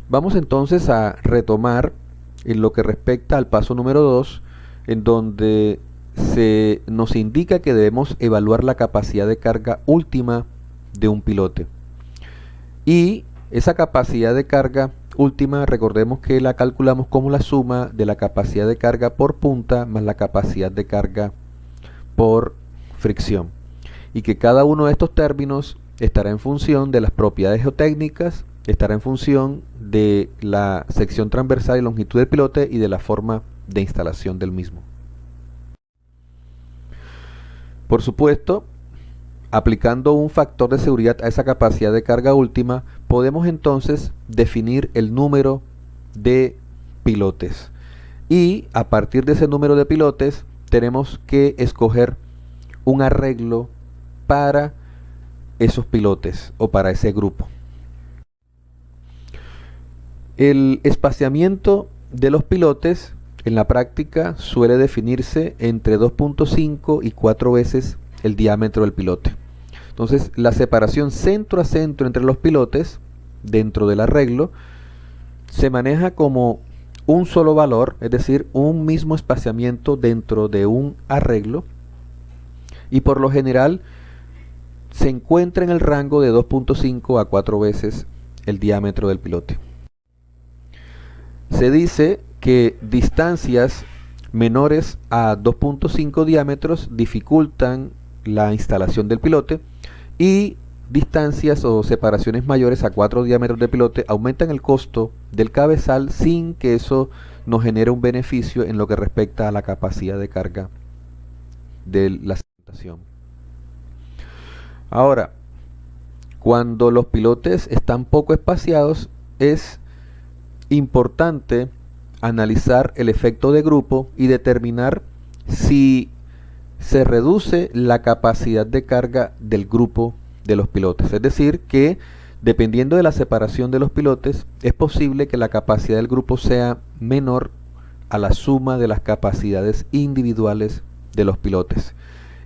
Vamos entonces a retomar en lo que respecta al paso número 2, en donde se nos indica que debemos evaluar la capacidad de carga última de un pilote. Y esa capacidad de carga última, recordemos que la calculamos como la suma de la capacidad de carga por punta más la capacidad de carga por fricción. Y que cada uno de estos términos estará en función de las propiedades geotécnicas, estará en función de la sección transversal y longitud del pilote y de la forma de instalación del mismo. Por supuesto, aplicando un factor de seguridad a esa capacidad de carga última, podemos entonces definir el número de pilotes. Y a partir de ese número de pilotes, tenemos que escoger un arreglo para esos pilotes o para ese grupo. El espaciamiento de los pilotes en la práctica suele definirse entre 2.5 y 4 veces el diámetro del pilote. Entonces, la separación centro a centro entre los pilotes dentro del arreglo se maneja como un solo valor, es decir, un mismo espaciamiento dentro de un arreglo, y por lo general se encuentra en el rango de 2.5 a 4 veces el diámetro del pilote. Se dice que distancias menores a 2.5 diámetros dificultan la instalación del pilote, y distancias o separaciones mayores a 4 diámetros de pilote aumentan el costo del cabezal sin que eso nos genere un beneficio en lo que respecta a la capacidad de carga de la cimentación. Ahora, cuando los pilotes están poco espaciados, es importante analizar el efecto de grupo y determinar si se reduce la capacidad de carga del grupo de los pilotes. Es decir, que dependiendo de la separación de los pilotes, es posible que la capacidad del grupo sea menor a la suma de las capacidades individuales de los pilotes.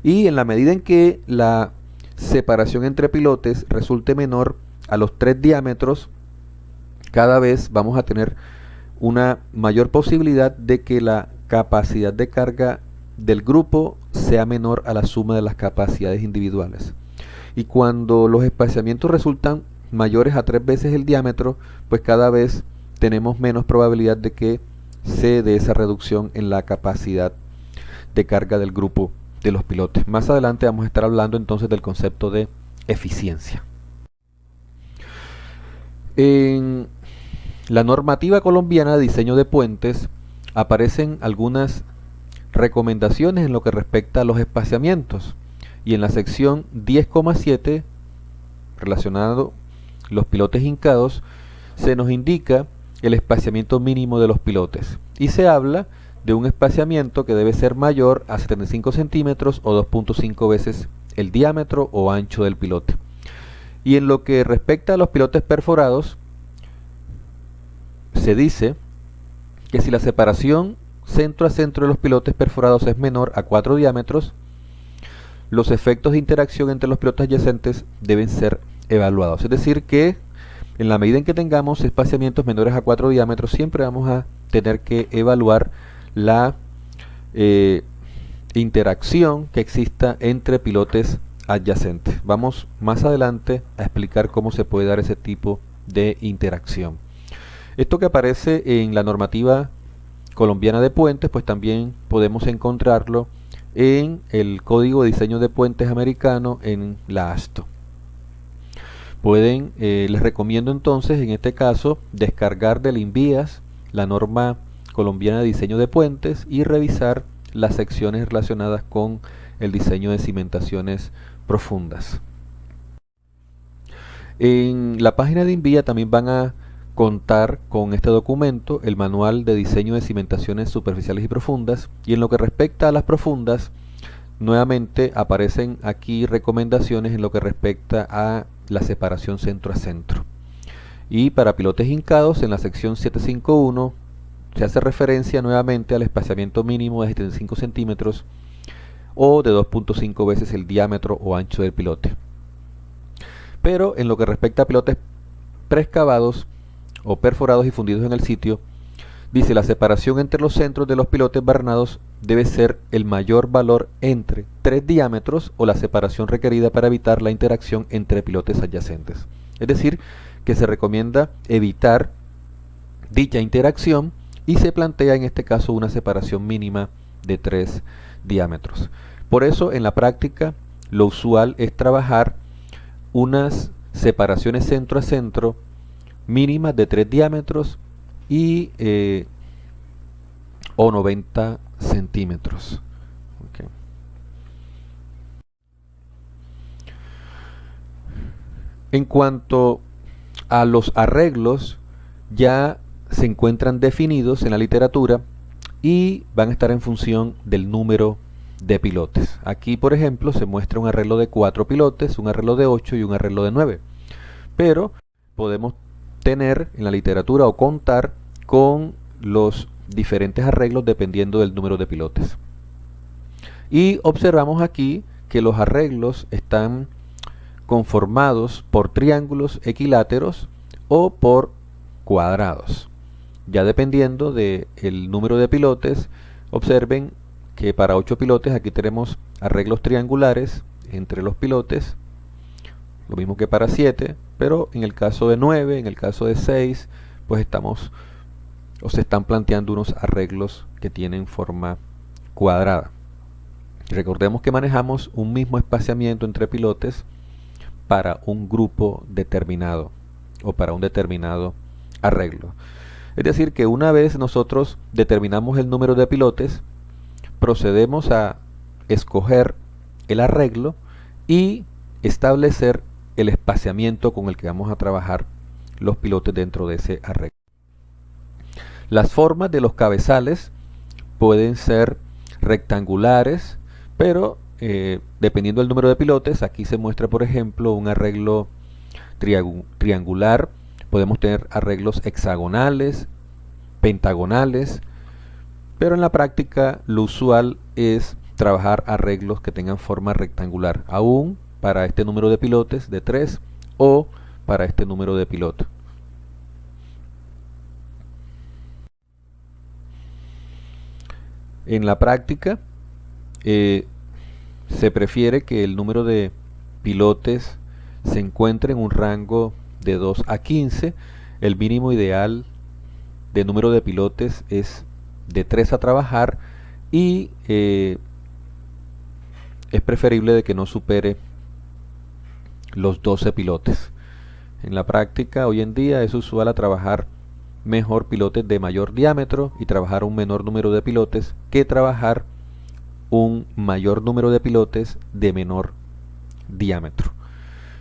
Y en la medida en que la separación entre pilotes resulte menor a los 3 diámetros, cada vez vamos a tener una mayor posibilidad de que la capacidad de carga del grupo sea menor a la suma de las capacidades individuales. Y cuando los espaciamientos resultan mayores a 3 veces el diámetro, pues cada vez tenemos menos probabilidad de que se dé esa reducción en la capacidad de carga del grupo de los pilotes. Más adelante vamos a estar hablando entonces del concepto de eficiencia. En la normativa colombiana de diseño de puentes aparecen algunas recomendaciones en lo que respecta a los espaciamientos, y en la sección 10,7 relacionado los pilotes hincados se nos indica el espaciamiento mínimo de los pilotes y se habla de un espaciamiento que debe ser mayor a 75 centímetros o 2.5 veces el diámetro o ancho del pilote. Y en lo que respecta a los pilotes perforados, se dice que si la separación centro a centro de los pilotes perforados es menor a 4 diámetros, los efectos de interacción entre los pilotes adyacentes deben ser evaluados. Es decir, que en la medida en que tengamos espaciamientos menores a 4 diámetros, siempre vamos a tener que evaluar la interacción que exista entre pilotes adyacentes. Vamos más adelante a explicar cómo se puede dar ese tipo de interacción. Esto que aparece en la normativa colombiana de puentes, pues también podemos encontrarlo en el Código de Diseño de Puentes americano, en la ASTO. Les recomiendo entonces en este caso descargar del INVIAS la norma colombiana de diseño de puentes y revisar las secciones relacionadas con el diseño de cimentaciones profundas. En la página de INVIA también van a contar con este documento, el manual de diseño de cimentaciones superficiales y profundas, y en lo que respecta a las profundas, nuevamente aparecen aquí recomendaciones en lo que respecta a la separación centro a centro. Y para pilotes hincados, en la sección 751 se hace referencia nuevamente al espaciamiento mínimo de 75 centímetros o de 2.5 veces el diámetro o ancho del pilote. Pero en lo que respecta a pilotes preexcavados o perforados y fundidos en el sitio, dice la separación entre los centros de los pilotes barrenados debe ser el mayor valor entre 3 diámetros o la separación requerida para evitar la interacción entre pilotes adyacentes. Es decir, que se recomienda evitar dicha interacción y se plantea en este caso una separación mínima de 3 diámetros. Por eso en la práctica lo usual es trabajar unas separaciones centro a centro mínimas de 3 diámetros y o 90 centímetros. Okay. En cuanto a los arreglos, ya se encuentran definidos en la literatura y van a estar en función del número de pilotes. Aquí, por ejemplo, se muestra un arreglo de 4 pilotes, un arreglo de 8 y un arreglo de 9. Pero podemos tener en la literatura o contar con los diferentes arreglos dependiendo del número de pilotes. Y observamos aquí que los arreglos están conformados por triángulos equiláteros o por cuadrados. Ya dependiendo del número de pilotes, observen que para 8 pilotes aquí tenemos arreglos triangulares entre los pilotes, lo mismo que para 7, pero en el caso de 9, en el caso de 6, pues se están planteando unos arreglos que tienen forma cuadrada. Recordemos que manejamos un mismo espaciamiento entre pilotes para un grupo determinado o para un determinado arreglo. Es decir, que una vez nosotros determinamos el número de pilotes, procedemos a escoger el arreglo y establecer el espaciamiento con el que vamos a trabajar los pilotes dentro de ese arreglo. Las formas de los cabezales pueden ser rectangulares, pero dependiendo del número de pilotes, aquí se muestra por ejemplo un arreglo triangular, podemos tener arreglos hexagonales, pentagonales, pero en la práctica lo usual es trabajar arreglos que tengan forma rectangular, aún para este número de pilotes de 3 o para este número de piloto. En la práctica se prefiere que el número de pilotes se encuentre en un rango de 2 a 15. El mínimo ideal de número de pilotes es de 3 a trabajar y es preferible de que no supere los 12 pilotes. En la práctica hoy en día es usual a trabajar mejor pilotes de mayor diámetro y trabajar un menor número de pilotes que trabajar un mayor número de pilotes de menor diámetro.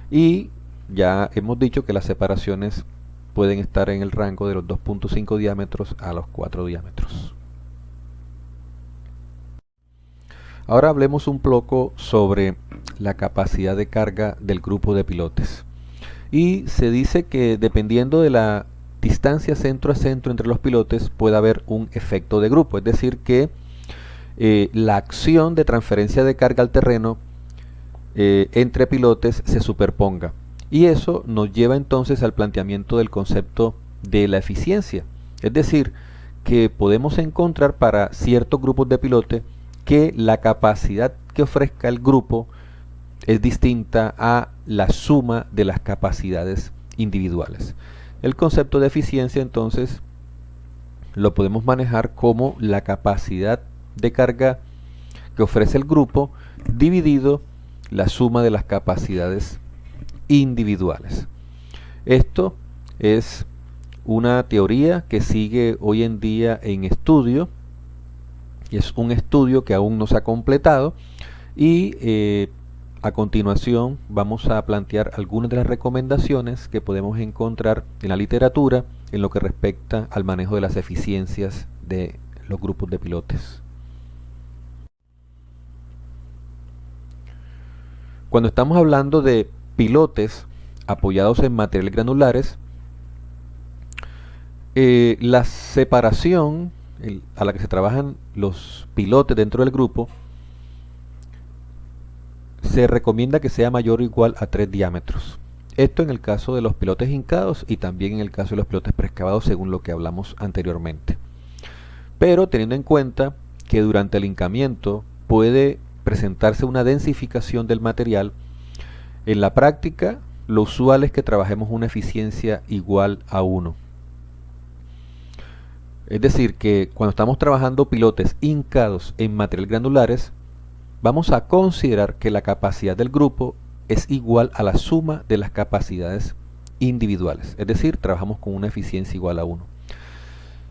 Y ya hemos dicho que las separaciones pueden estar en el rango de los 2.5 diámetros a los 4 diámetros. Ahora hablemos un poco sobre la capacidad de carga del grupo de pilotes. Y se dice que dependiendo de la distancia centro a centro entre los pilotes puede haber un efecto de grupo, es decir que la acción de transferencia de carga al terreno entre pilotes se superponga. Y eso nos lleva entonces al planteamiento del concepto de la eficiencia. Es decir, que podemos encontrar para ciertos grupos de pilotes que la capacidad que ofrezca el grupo es distinta a la suma de las capacidades individuales. El concepto de eficiencia entonces lo podemos manejar como la capacidad de carga que ofrece el grupo dividido la suma de las capacidades individuales. Esto es una teoría que sigue hoy en día en estudio y es un estudio que aún no se ha completado y a continuación vamos a plantear algunas de las recomendaciones que podemos encontrar en la literatura en lo que respecta al manejo de las eficiencias de los grupos de pilotes. Cuando estamos hablando de pilotes apoyados en materiales granulares, la separación a la que se trabajan los pilotes dentro del grupo se recomienda que sea mayor o igual a 3 diámetros. Esto en el caso de los pilotes hincados y también en el caso de los pilotes preexcavados, según lo que hablamos anteriormente. Pero teniendo en cuenta que durante el hincamiento puede presentarse una densificación del material, en la práctica lo usual es que trabajemos una eficiencia igual a 1. Es decir, que cuando estamos trabajando pilotes hincados en material granulares, vamos a considerar que la capacidad del grupo es igual a la suma de las capacidades individuales. Es decir, trabajamos con una eficiencia igual a 1.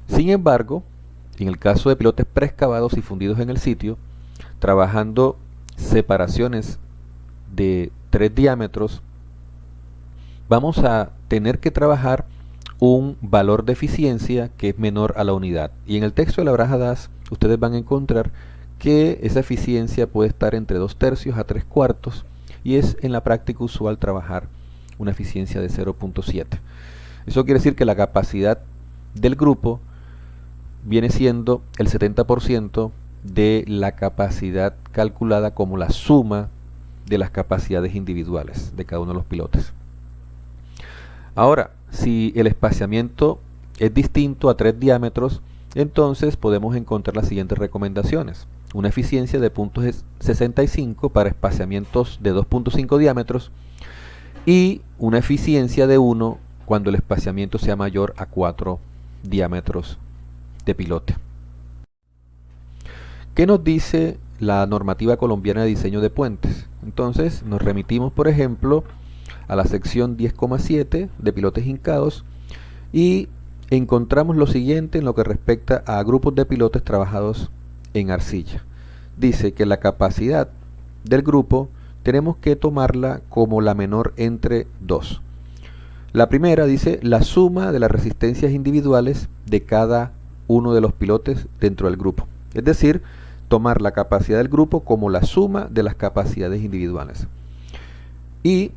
Sin embargo, en el caso de pilotes preexcavados y fundidos en el sitio, trabajando separaciones de 3 diámetros, vamos a tener que trabajar un valor de eficiencia que es menor a la unidad. Y en el texto de la baraja DAS, ustedes van a encontrar que esa eficiencia puede estar entre 2/3 a 3/4, y es en la práctica usual trabajar una eficiencia de 0.7. Eso quiere decir que la capacidad del grupo viene siendo el 70% de la capacidad calculada como la suma de las capacidades individuales de cada uno de los pilotes. Ahora, si el espaciamiento es distinto a 3 diámetros, entonces podemos encontrar las siguientes recomendaciones. Una eficiencia de 0.65 para espaciamientos de 2.5 diámetros y una eficiencia de 1 cuando el espaciamiento sea mayor a 4 diámetros de pilote. ¿Qué nos dice la normativa colombiana de diseño de puentes? Entonces nos remitimos, por ejemplo, a la sección 10,7 de pilotes hincados y encontramos lo siguiente en lo que respecta a grupos de pilotes trabajados en arcilla. Dice que la capacidad del grupo tenemos que tomarla como la menor entre 2. La primera dice la suma de las resistencias individuales de cada uno de los pilotes dentro del grupo. Es decir, tomar la capacidad del grupo como la suma de las capacidades individuales. Y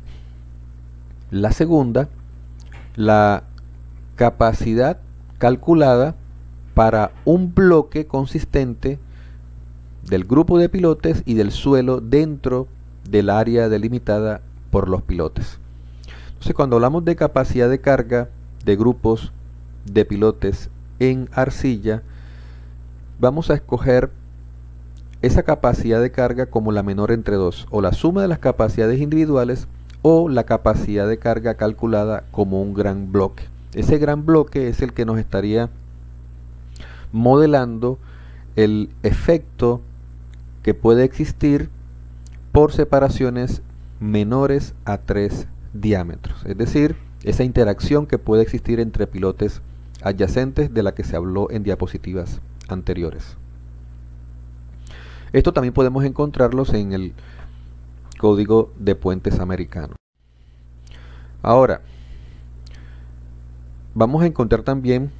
la segunda, la capacidad calculada para un bloque consistente del grupo de pilotes y del suelo dentro del área delimitada por los pilotes. Entonces, cuando hablamos de capacidad de carga de grupos de pilotes en arcilla, vamos a escoger esa capacidad de carga como la menor entre 2, o la suma de las capacidades individuales o la capacidad de carga calculada como un gran bloque. Ese gran bloque es el que nos estaría modelando el efecto que puede existir por separaciones menores a 3 diámetros. Es decir, esa interacción que puede existir entre pilotes adyacentes de la que se habló en diapositivas anteriores. Esto también podemos encontrarlos en el Código de Puentes americano. Ahora, vamos a encontrar también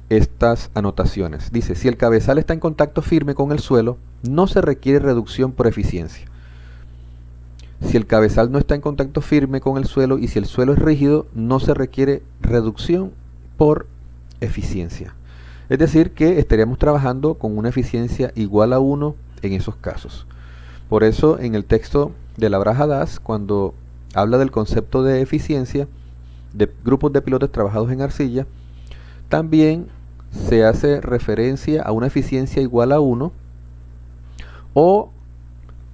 estas anotaciones. Dice, si el cabezal está en contacto firme con el suelo, no se requiere reducción por eficiencia. Si el cabezal no está en contacto firme con el suelo y si el suelo es rígido, no se requiere reducción por eficiencia. Es decir, que estaríamos trabajando con una eficiencia igual a 1 en esos casos. Por eso, en el texto de la baraja DAS, cuando habla del concepto de eficiencia de grupos de pilotes trabajados en arcilla, también se hace referencia a una eficiencia igual a 1 o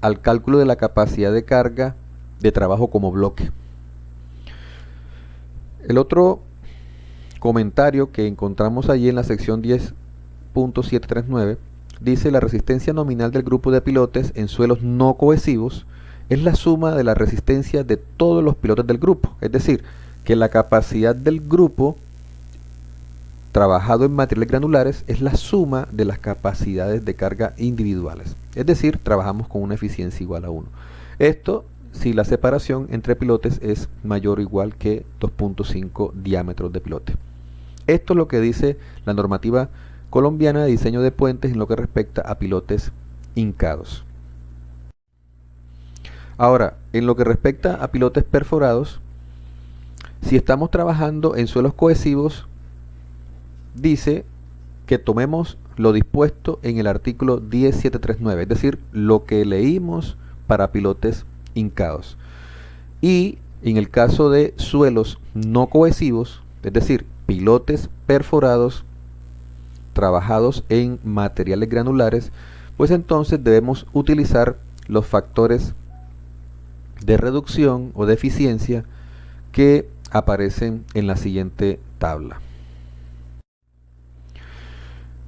al cálculo de la capacidad de carga de trabajo como bloque. El otro comentario que encontramos allí en la sección 10.739 dice: la resistencia nominal del grupo de pilotes en suelos no cohesivos es la suma de la resistencia de todos los pilotes del grupo. Es decir, que la capacidad del grupo trabajado en materiales granulares es la suma de las capacidades de carga individuales. Es decir, trabajamos con una eficiencia igual a 1. Esto si la separación entre pilotes es mayor o igual que 2.5 diámetros de pilote. Esto es lo que dice la normativa colombiana de diseño de puentes en lo que respecta a pilotes hincados. Ahora, en lo que respecta a pilotes perforados, si estamos trabajando en suelos cohesivos, dice que tomemos lo dispuesto en el artículo 10.739, es decir, lo que leímos para pilotes hincados. Y En el caso de suelos no cohesivos, es decir, pilotes perforados trabajados en materiales granulares, pues entonces debemos utilizar los factores de reducción o de eficiencia que aparecen en la siguiente tabla.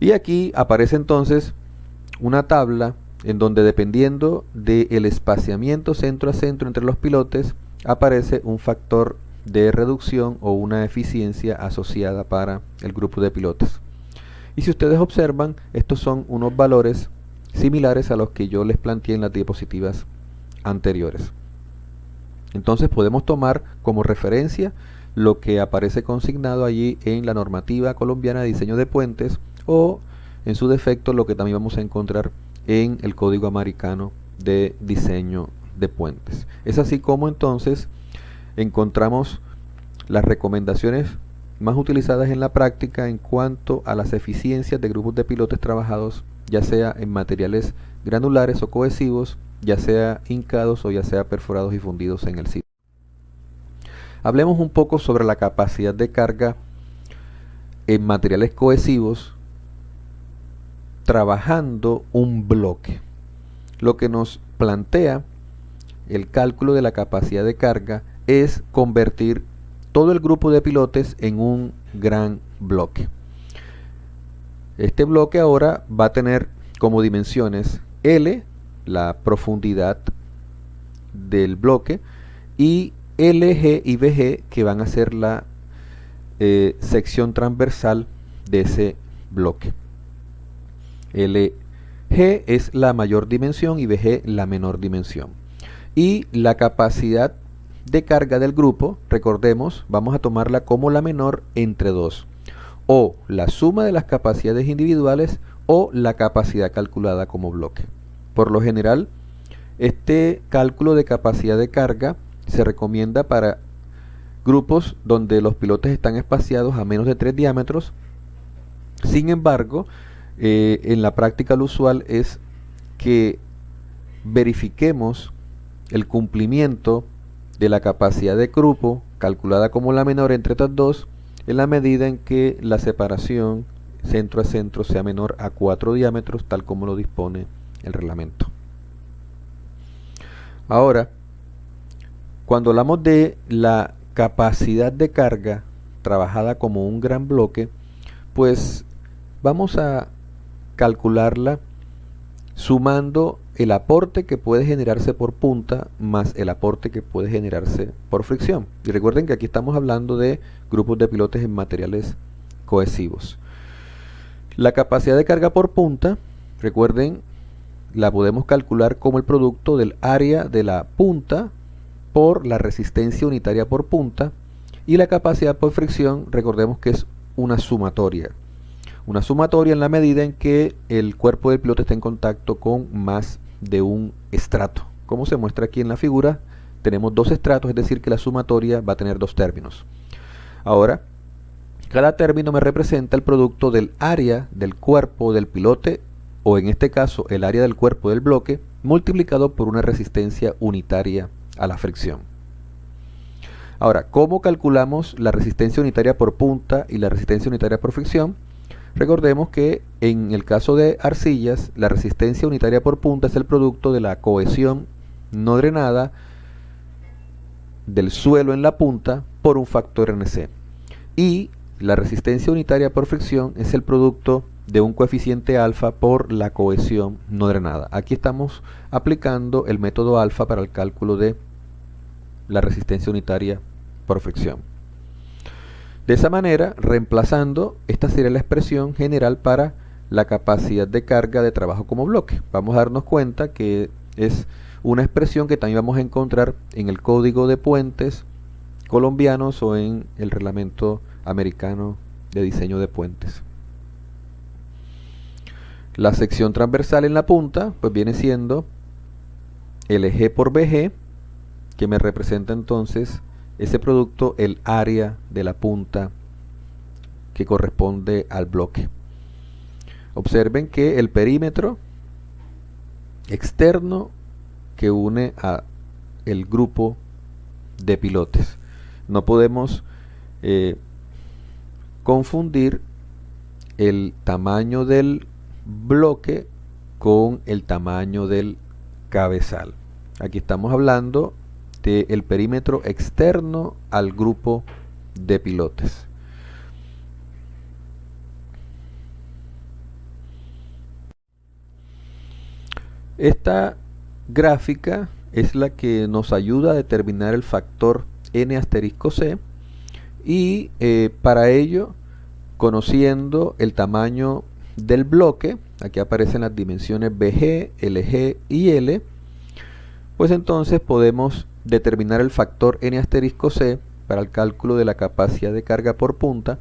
Y aquí aparece entonces una tabla en donde, dependiendo del espaciamiento centro a centro entre los pilotes, aparece un factor de reducción o una eficiencia asociada para el grupo de pilotes. Y si ustedes observan, estos son unos valores similares a los que yo les planteé en las diapositivas anteriores. Entonces podemos tomar como referencia lo que aparece consignado allí en la normativa colombiana de diseño de puentes, o en su defecto lo que también vamos a encontrar en el Código Americano de Diseño de Puentes. Es así como entonces encontramos las recomendaciones más utilizadas en la práctica en cuanto a las eficiencias de grupos de pilotes trabajados, ya sea en materiales granulares o cohesivos, ya sea hincados o ya sea perforados y fundidos en el sitio. Hablemos un poco sobre la capacidad de carga en materiales cohesivos trabajando un bloque. Lo que nos plantea el cálculo de la capacidad de carga es convertir todo el grupo de pilotes en un gran bloque. Este bloque ahora va a tener como dimensiones L, la profundidad del bloque, y LG y BG, que van a ser la sección transversal de ese bloque. LG es la mayor dimensión y BG la menor dimensión. Y la capacidad de carga del grupo, recordemos, vamos a tomarla como la menor entre dos, o la suma de las capacidades individuales o la capacidad calculada como bloque. Por lo general, este cálculo de capacidad de carga se recomienda para grupos donde los pilotes están espaciados a menos de 3 diámetros. Sin embargo, en la práctica lo usual es que verifiquemos el cumplimiento de la capacidad de grupo calculada como la menor entre estas dos, en la medida en que la separación centro a centro sea menor a 4 diámetros, tal como lo dispone el reglamento. Ahora, cuando hablamos de la capacidad de carga trabajada como un gran bloque, pues vamos a calcularla sumando el aporte que puede generarse por punta más el aporte que puede generarse por fricción. Y recuerden que aquí estamos hablando de grupos de pilotes en materiales cohesivos. La capacidad de carga por punta, recuerden, la podemos calcular como el producto del área de la punta por la resistencia unitaria por punta, y la capacidad por fricción, recordemos que es una sumatoria. Una sumatoria en la medida en que el cuerpo del piloto está en contacto con más de un estrato. Como se muestra aquí en la figura, tenemos dos estratos, es decir que la sumatoria va a tener dos términos. Ahora, cada término me representa el producto del área del cuerpo del pilote, o en este caso el área del cuerpo del bloque, multiplicado por una resistencia unitaria a la fricción. Ahora, ¿cómo calculamos la resistencia unitaria por punta y la resistencia unitaria por fricción? Recordemos que en el caso de arcillas, la resistencia unitaria por punta es el producto de la cohesión no drenada del suelo en la punta por un factor NC. Y la resistencia unitaria por fricción es el producto de un coeficiente alfa por la cohesión no drenada. Aquí estamos aplicando el método alfa para el cálculo de la resistencia unitaria por fricción. De esa manera, reemplazando, esta sería la expresión general para la capacidad de carga de trabajo como bloque. Vamos a darnos cuenta que es una expresión que también vamos a encontrar en el Código de Puentes colombianos o en el Reglamento Americano de Diseño de Puentes. La sección transversal en la punta pues viene siendo LG por BG, que me representa entonces ese producto, el área de la punta que corresponde al bloque. Observen que el perímetro externo que une a el grupo de pilotes. No podemos confundir el tamaño del bloque con el tamaño del cabezal. Aquí estamos hablando del perímetro externo al grupo de pilotes. Esta gráfica es la que nos ayuda a determinar el factor n asterisco c y para ello, conociendo el tamaño del bloque, aquí aparecen las dimensiones BG, LG y L, pues entonces podemos determinar el factor n asterisco c para el cálculo de la capacidad de carga por punta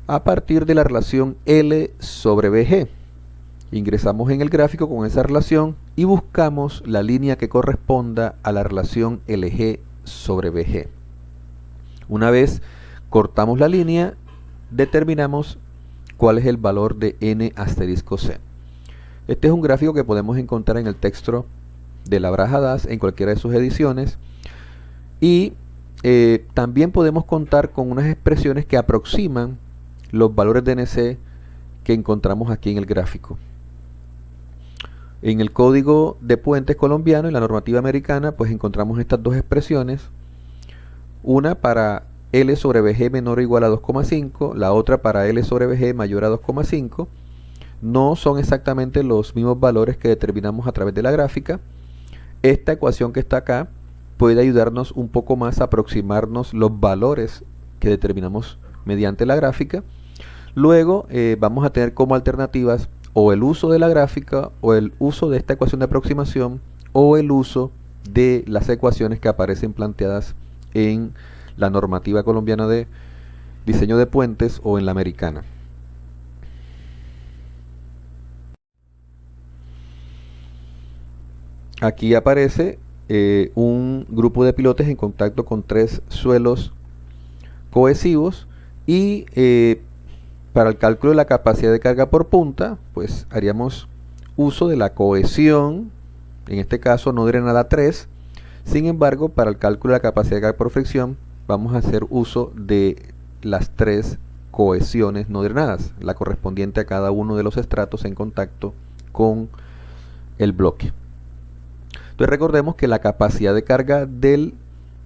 a partir de la relación L sobre BG. Ingresamos en el gráfico con esa relación y buscamos la línea que corresponda a la relación LG sobre BG. Una vez cortamos la línea, determinamos cuál es el valor de n asterisco c. Este es un gráfico que podemos encontrar en el texto de la Braja Das en cualquiera de sus ediciones y también podemos contar con unas expresiones que aproximan los valores de NC que encontramos aquí en el gráfico. En el código de puentes colombiano y la normativa americana pues encontramos estas dos expresiones, una para L sobre BG menor o igual a 2,5, la otra para L sobre BG mayor a 2,5. No son exactamente los mismos valores que determinamos a través de la gráfica. Esta ecuación que está acá puede ayudarnos un poco más a aproximarnos los valores que determinamos mediante la gráfica. Luego vamos a tener como alternativas o el uso de la gráfica o el uso de esta ecuación de aproximación o el uso de las ecuaciones que aparecen planteadas en la normativa colombiana de diseño de puentes o en la americana. Aquí aparece un grupo de pilotes en contacto con 3 suelos cohesivos y para el cálculo de la capacidad de carga por punta, pues haríamos uso de la cohesión, en este caso no drenada 3. Sin embargo, para el cálculo de la capacidad de carga por fricción, vamos a hacer uso de las 3 cohesiones no drenadas, la correspondiente a cada uno de los estratos en contacto con el bloque. Entonces recordemos que la capacidad de carga del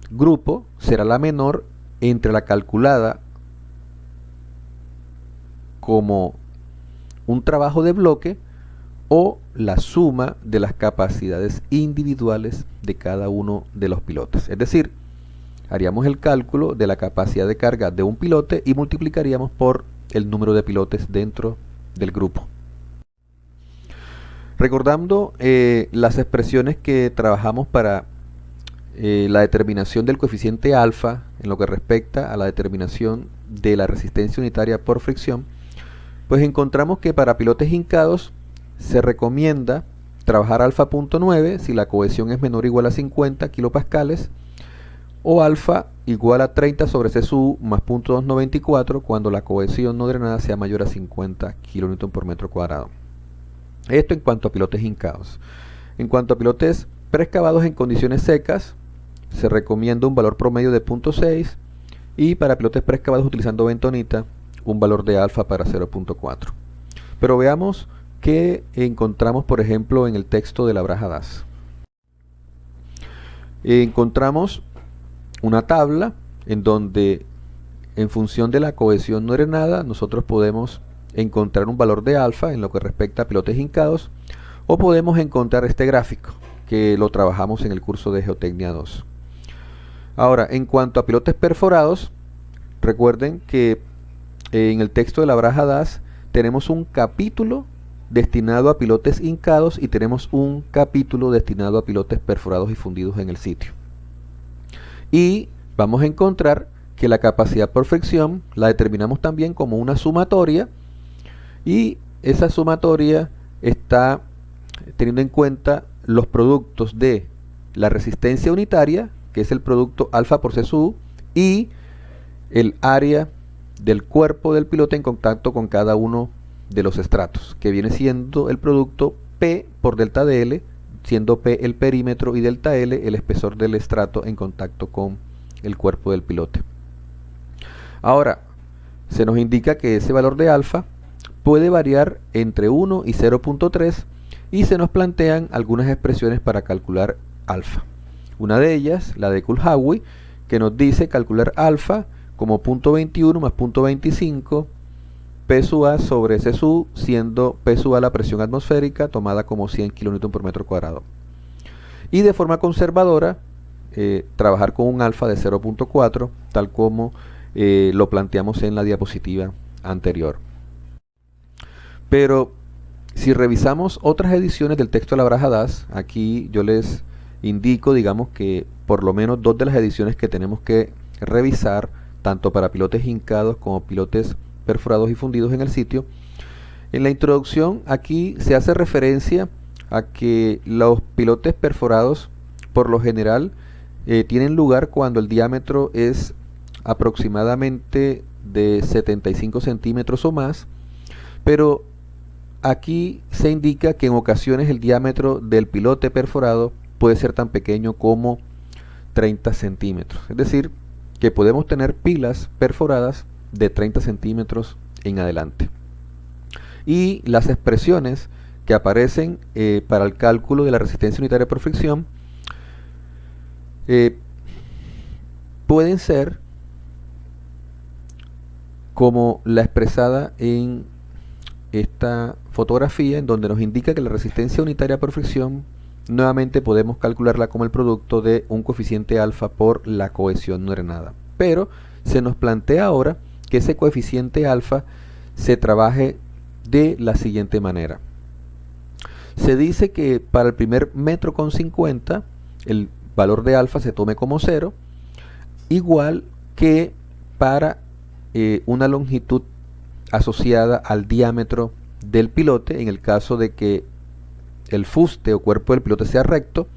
grupo será la menor entre la calculada como un trabajo de bloque o la suma de las capacidades individuales de cada uno de los pilotes. Es decir, haríamos el cálculo de la capacidad de carga de un pilote y multiplicaríamos por el número de pilotes dentro del grupo. Recordando las expresiones que trabajamos para la determinación del coeficiente alfa en lo que respecta a la determinación de la resistencia unitaria por fricción, pues encontramos que para pilotes hincados se recomienda trabajar alfa punto 9 si la cohesión es menor o igual a 50 kilopascales o alfa igual a 30 sobre C sub más punto 294 cuando la cohesión no drenada sea mayor a 50 kN por metro cuadrado. Esto en cuanto a pilotes hincados. En cuanto a pilotes preexcavados en condiciones secas, se recomienda un valor promedio de 0.6 y para pilotes preexcavados utilizando bentonita, un valor de alfa para 0.4. Pero veamos qué encontramos, por ejemplo, en el texto de la Braja Das. Encontramos una tabla en donde, en función de la cohesión no drenada, nosotros podemos encontrar un valor de alfa en lo que respecta a pilotes hincados, o podemos encontrar este gráfico, que lo trabajamos en el curso de Geotecnia 2. Ahora, en cuanto a pilotes perforados, recuerden que en el texto de la Braja Das tenemos un capítulo destinado a pilotes hincados y tenemos un capítulo destinado a pilotes perforados y fundidos en el sitio. Y vamos a encontrar que la capacidad por fricción la determinamos también como una sumatoria y esa sumatoria está teniendo en cuenta los productos de la resistencia unitaria, que es el producto alfa por C sub, y el área del cuerpo del pilote en contacto con cada uno de los estratos, que viene siendo el producto P por delta dl siendo P el perímetro y delta L el espesor del estrato en contacto con el cuerpo del pilote. Ahora, se nos indica que ese valor de alfa puede variar entre 1 y 0.3 y se nos plantean algunas expresiones para calcular alfa. Una de ellas, la de Kuhn-Hawy, que nos dice calcular alfa como 0.21 más 0.25 P sub A sobre S sub, siendo P sub A la presión atmosférica tomada como 100 kN por metro cuadrado. Y de forma conservadora, trabajar con un alfa de 0.4, tal como lo planteamos en la diapositiva anterior. Pero si revisamos otras ediciones del texto de la Baraja Das, aquí yo les indico, digamos, que por lo menos 2 de las ediciones que tenemos que revisar, tanto para pilotes hincados como pilotes perforados y fundidos en el sitio. En la introducción aquí se hace referencia a que los pilotes perforados por lo general tienen lugar cuando el diámetro es aproximadamente de 75 centímetros o más, pero aquí se indica que en ocasiones el diámetro del pilote perforado puede ser tan pequeño como 30 centímetros. Es decir, que podemos tener pilas perforadas de 30 centímetros en adelante. Y las expresiones que aparecen para el cálculo de la resistencia unitaria por fricción pueden ser como la expresada en esta fotografía, en donde nos indica que la resistencia unitaria por fricción nuevamente podemos calcularla como el producto de un coeficiente alfa por la cohesión no drenada. Pero se nos plantea ahora que ese coeficiente alfa se trabaje de la siguiente manera. Se dice que para el primer metro con 50 el valor de alfa se tome como 0, igual que para una longitud asociada al diámetro del pilote, en el caso de que el fuste o cuerpo del pilote sea recto,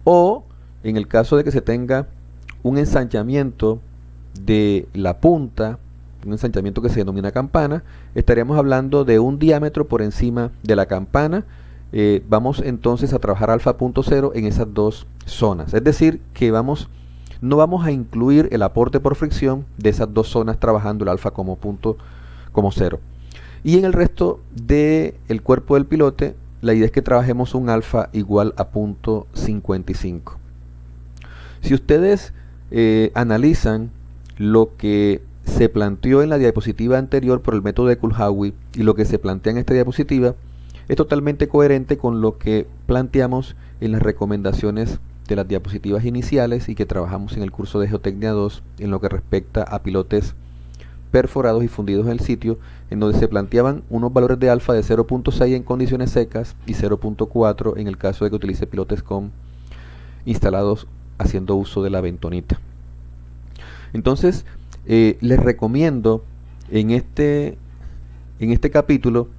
o en el caso de que se tenga un ensanchamiento de la punta, un ensanchamiento que se denomina campana, estaríamos hablando de un diámetro por encima de la campana. Vamos entonces a trabajar alfa punto 0 en esas dos zonas, es decir, que no vamos a incluir el aporte por fricción de esas dos zonas trabajando el alfa como 0. Y en el resto del cuerpo del pilote, la idea es que trabajemos un alfa igual a 0.55. Si ustedes analizan lo que se planteó en la diapositiva anterior por el método de Kuhn-Hawy y lo que se plantea en esta diapositiva, es totalmente coherente con lo que planteamos en las recomendaciones de las diapositivas iniciales y que trabajamos en el curso de Geotecnia 2 en lo que respecta a pilotes perforados y fundidos en el sitio, en donde se planteaban unos valores de alfa de 0.6 en condiciones secas y 0.4 en el caso de que utilice pilotes instalados haciendo uso de la bentonita. Entonces, les recomiendo en este capítulo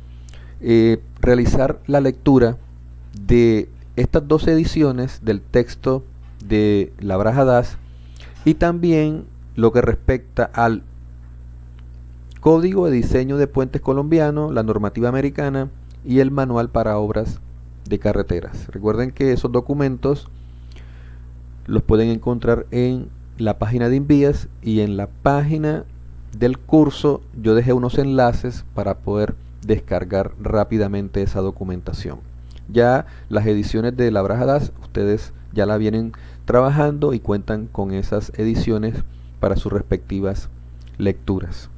realizar la lectura de estas 2 ediciones del texto de la Baraja Das y también lo que respecta al Código de Diseño de Puentes Colombiano, la normativa americana y el Manual para Obras de Carreteras. Recuerden que esos documentos los pueden encontrar en la página de Invías, y en la página del curso yo dejé unos enlaces para poder descargar rápidamente esa documentación. Ya las ediciones de la Baraja Das ustedes ya la vienen trabajando y cuentan con esas ediciones para sus respectivas lecturas.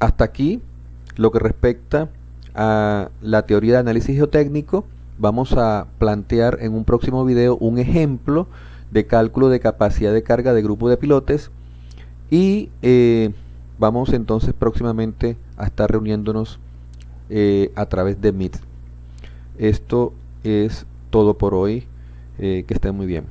Hasta aquí lo que respecta a la teoría de análisis geotécnico. Vamos a plantear en un próximo video un ejemplo de cálculo de capacidad de carga de grupo de pilotes y vamos entonces próximamente a estar reuniéndonos a través de Meet. Esto es todo por hoy. Que estén muy bien.